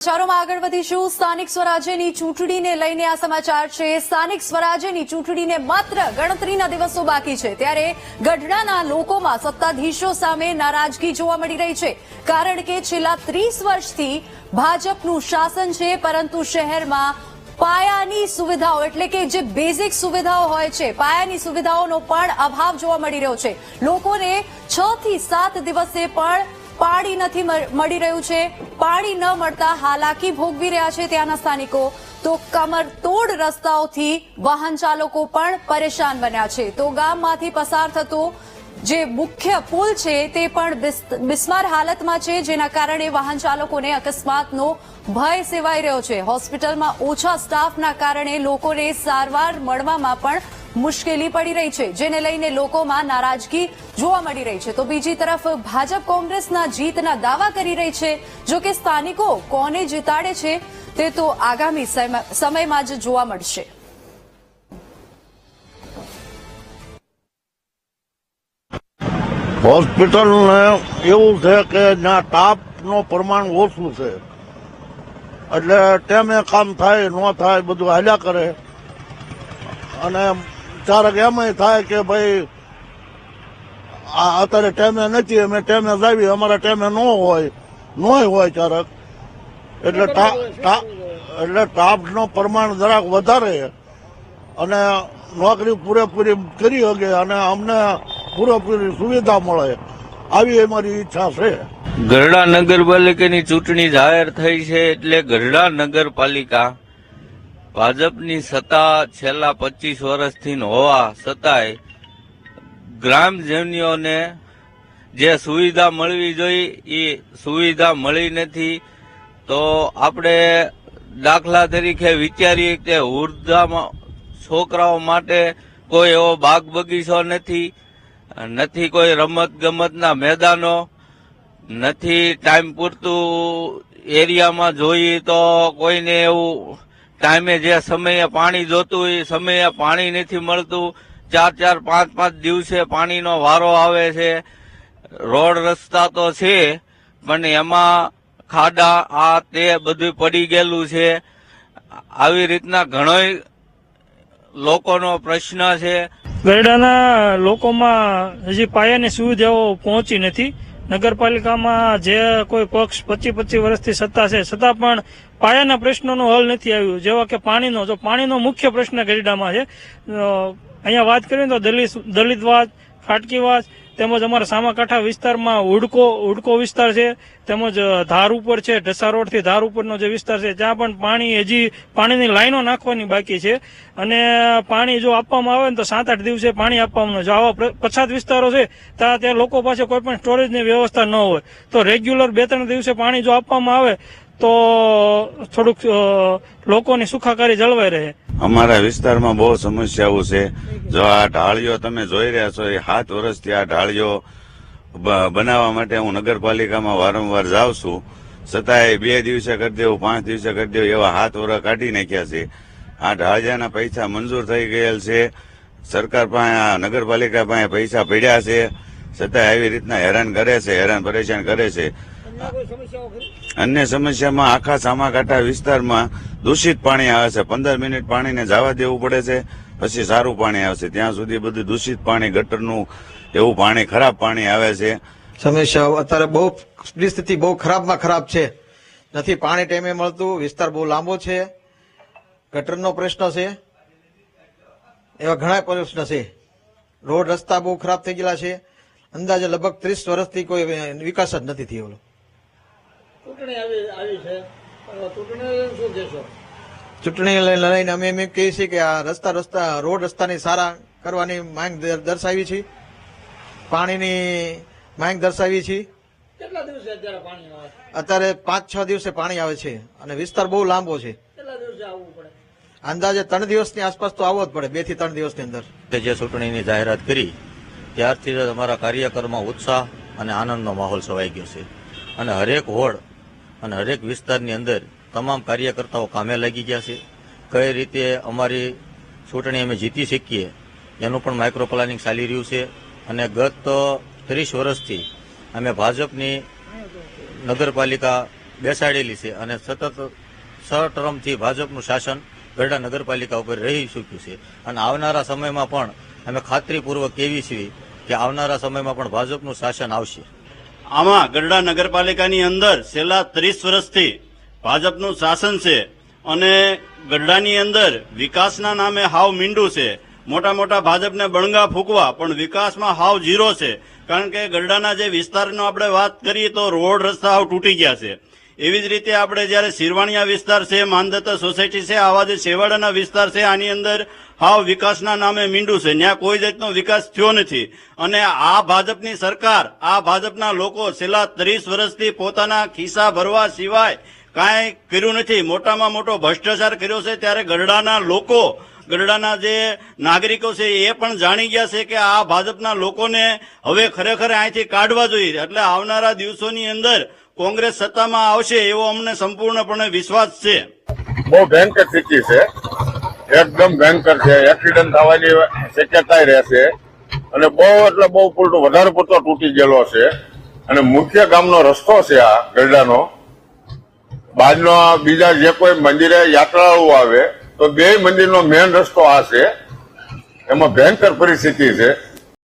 સમાચારોમાં આગળ વધીશું। સ્થાનિક સ્વરાજ્યની ચૂંટણીને લઈને આ સમાચાર છે। સ્થાનિક સ્વરાજ્યની ચૂંટણીને માત્ર ગણતરીના દિવસો બાકી છે, ત્યારે ગઢડાના લોકોમાં સત્તાધીશો સામે નારાજગી જોવા મળી રહી છે, કારણ કે છેલ્લા 30 વર્ષથી ભાજપનું શાસન છે, પરંતુ શહેરમાં પાયાની સુવિધાઓ એટલે કે જે બેઝિક સુવિધાઓ હોય છે, પાયાની સુવિધાઓનો પણ અભાવ જોવા મળી રહ્યો છે। લોકોને 6 થી 7 દિવસે પણ પાણી નથી મળી રહ્યું છે। પાણી ન મળતા હાલાકી ભોગવી રહ્યા છે ત્યાંના સ્થાનિકો। તો કમરતોડ રસ્તાઓથી વાહન ચાલકો પણ પરેશાન બન્યા છે। તો ગામમાંથી પસાર થતો જે મુખ્ય પુલ છે તે પણ બિસ્માર હાલતમાં છે, જેના કારણે વાહન ચાલકોને અકસ્માતનો ભય સેવાઈ રહ્યો છે। હોસ્પિટલમાં ઓછા સ્ટાફના કારણે લોકોને સારવાર મળવામાં પણ મુશ્કેલી પડી રહી છે, જેને લઈને લોકોમાં નારાજગી જોવા મળી રહી છે। તો બીજી તરફ ભાજપ કોંગ્રેસના જીતના દાવા કરી રહી છે, જો કે સ્થાનિકો કોને જીતાડે છે તે તો આગામી સમયમાં જ જોવા મળશે। હોસ્પિટલ એવું છે કે ત્યાં તાપનું પ્રમાણ ઓછું છે, એટલે ટેમે કામ થાય ન થાય બધું હાલ્યા કરે, અને ક્યારેક એમ થાય કે ભાઈ અત્યારે ટેમે નથી, અમે ટેમે જાવી, અમારા ટેમે ન હોય ક્યારેક, એટલે તાપનું પ્રમાણ જરાક વધારે અને નોકરી પૂરેપૂરી કરી શકે અને અમને પૂરેપૂરી સુવિધા મળે, આવી અમારી ઈચ્છા છે। ગઢડા નગરપાલિકાની ચૂંટણી જાહેર થઈ છે, એટલે ગઢડા નગરપાલિકા ભાજપની સત્તા છેલ્લા 25 વર્ષથી હોવા છતાંય ગ્રામજનોને જે સુવિધા મળવી જોઈએ એ સુવિધા મળી નથી। તો આપણે દાખલા તરીકે વિચારીએ કે વૃદ્ધા છોકરાઓ માટે કોઈ એવો બાગ બગીચો નથી કોઈ રમત ગમતના મેદાનો નથી, ટાઈમ પૂરતું એરિયામાં જોઈએ તો કોઈને એવું ટાઈમે જે સમયે પાણી જોતું એ સમયે પાણી નથી મળતું। 4-4, 5-5 દિવસે પાણીનો વારો આવે છે। રોડ રસ્તા તો છે પણ એમાં ખાડા આ તે બધું પડી ગયેલું છે। આવી રીતના ઘણોય લોકોનો પ્રશ્ન છે। ગઢડાના લોકોમાં હજી પાયાની સુવિધાઓ પહોંચી નથી। નગરપાલિકામાં જે કોઈ પક્ષ 25 વર્ષથી સત્તા છે, છતાં પણ પાયાના પ્રશ્નોનો હલ નથી આવ્યું, જેવા કે પાણીનો। જો પાણીનો મુખ્ય પ્રશ્ન ગઢડામાં છે, અહીંયા વાત કરીએ તો દલિતવાસ, ખાટકીવાસ, તેમજ અમારા સામાકાંઠા વિસ્તારમાં હુડકો વિસ્તાર છે, તેમજ ધાર ઉપર છે, ઢસા રોડથી ધાર ઉપરનો જે વિસ્તાર છે, ત્યાં પણ પાણી હજી પાણીની લાઈનો નાખવાની બાકી છે, અને પાણી જો આપવામાં આવે ને તો 7-8 દિવસે પાણી આપવાનું। જો આવા પછાત વિસ્તારો છે ત્યાં લોકો પાસે કોઈ પણ સ્ટોરેજની વ્યવસ્થા ન હોય, તો રેગ્યુલર 2-3 દિવસે પાણી જો આપવામાં આવે તો થોડુંક લોકોની સુખાકારી જળવાઈ રહે। અમારા વિસ્તારમાં બહુ સમસ્યાઓ છે। જો આ ઢાળીઓ તમે જોઈ રહ્યા છો, એ 7 વર્ષથી આ ઢાળીઓ બનાવવા માટે હું નગરપાલિકામાં વારંવાર જાઉં છું, છતાંય 2 દિવસે કરી દેવું, 5 દિવસે કરી દેવું, એવા 7 વર્ષ કાઢી નાખ્યા છે। આ ઢાળિયાના પૈસા મંજૂર થઈ ગયેલ છે, સરકાર પાસે નગરપાલિકા પાસે પૈસા પડ્યા છે, છતાંય આવી રીતના હેરાન પરેશાન કરે છે। અન્ય સમસ્યામાં આખા સામાકાંઠા વિસ્તારમાં દૂષિત પાણી આવે છે। 15 મિનિટ પાણીને જવા દેવું પડે છે, પછી સારું પાણી આવશે, ત્યાં સુધી બધું દૂષિત પાણી, ગટરનું એવું પાણી, ખરાબ પાણી આવે છે। સમસ્યાઓ અત્યારે બહુ પરિસ્થિતિ બહુ ખરાબમાં ખરાબ છે, નથી પાણી ટાઈમે મળતું, વિસ્તાર બહુ લાંબો છે, ગટરનો પ્રશ્ન છે, એવા ઘણા પ્રશ્ન છે। રોડ રસ્તા બહુ ખરાબ થઈ ગયેલા છે। અંદાજે લગભગ 30 વર્ષથી કોઈ વિકાસ જ નથી થયો। ચૂંટણી લઈને અમે એમ કહીએ છીએ કે આ રોડ રસ્તાની સારા કરવાની માંગ દર્શાવી છે, પાણીની માંગ દર્શાવી છે। અત્યારે 5-6 દિવસે પાણી આવે છે, અને વિસ્તાર બહુ લાંબો છે, અંદાજે 3 દિવસની આસપાસ તો આવવો જ પડે, 2 થી 3 દિવસની અંદર। જે ચૂંટણીની જાહેરાત કરી ત્યારથી જ અમારા કાર્યકરમાં ઉત્સાહ અને આનંદનો માહોલ છવાઈ ગયો છે, અને હરેક વોર્ડ અને હરેક વિસ્તારની અંદર તમામ કાર્યકર્તાઓ કામે લાગી ગયા છે। કઈ રીતે અમારી ચૂંટણી અમે જીતી શકીએ એનું પણ માઇક્રો પ્લાનિંગ ચાલી રહ્યું છે, અને ગત 30 વર્ષથી અમે ભાજપની નગરપાલિકા બેસાડેલી છે અને સતત 6 ટર્મથી ભાજપનું શાસન ગઢડા નગરપાલિકા ઉપર રહી ચૂક્યું છે અને આવનારા સમયમાં પણ અમે ખાતરીપૂર્વક કહેવી છીએ કે આવનારા સમયમાં પણ ભાજપનું શાસન આવશે. આમાં ગઢડા નગરપાલિકાની અંદર છેલ્લા 30 વર્ષથી ભાજપનું શાસન છે અને ગઢડાની અંદર વિકાસના નામે હાવ મીંડું છે. મોટા મોટા ભાજપને બણગા ફૂંકવા પણ વિકાસમાં હાવ ઝીરો છે. કારણ કે ગઢડાના જે વિસ્તારનો આપણે વાત કરીએ તો રોડ રસ્તા હાવ તૂટી ગયા છે. એવી જ રીતે આપણે જયારે શિરવાણિયા વિસ્તાર છે, માનદત્તા સોસાયટી છે, આવા જે છેવાડાના વિસ્તાર છે આની અંદર હાવ વિકાસના નામે મીંડું છે. ત્યાં કોઈ જાતનો વિકાસ થયો નથી અને આ ભાજપની સરકાર, આ ભાજપના લોકો છેલ્લા 30 વર્ષથી પોતાના ખિસ્સા ભરવા સિવાય કાંઈ કર્યું નથી. મોટામાં મોટો ભ્રષ્ટાચાર કર્યો છે. ત્યારે ગઢડાના લોકો, ગઢડાના જે નાગરિકો છે એ પણ જાણી ગયા છે કે આ ભાજપના લોકોને હવે ખરેખર અહીંથી કાઢવા જોઈએ. એટલે આવનારા દિવસોની અંદર કોંગ્રેસ સત્તામાં આવશે એવો અમને સંપૂર્ણપણે વિશ્વાસ છે. બહુ ભયંકર સ્થિતિ છે, એકદમ ભયંકર છે. એક્સિડન્ટ થવાની શક્યતા રહેશે અને બહુ એટલે બહુ પૂરતો વધારે પૂરતો તૂટી ગયેલો છે. અને મુખ્ય ગામનો રસ્તો છે આ ગઢડાનો, બાજનો બીજા જે કોઈ મંદિરે યાત્રાળુઓ આવે તો બે મંદિરનો મેન રસ્તો આ છે. એમાં ભયંકર પરિસ્થિતિ છે.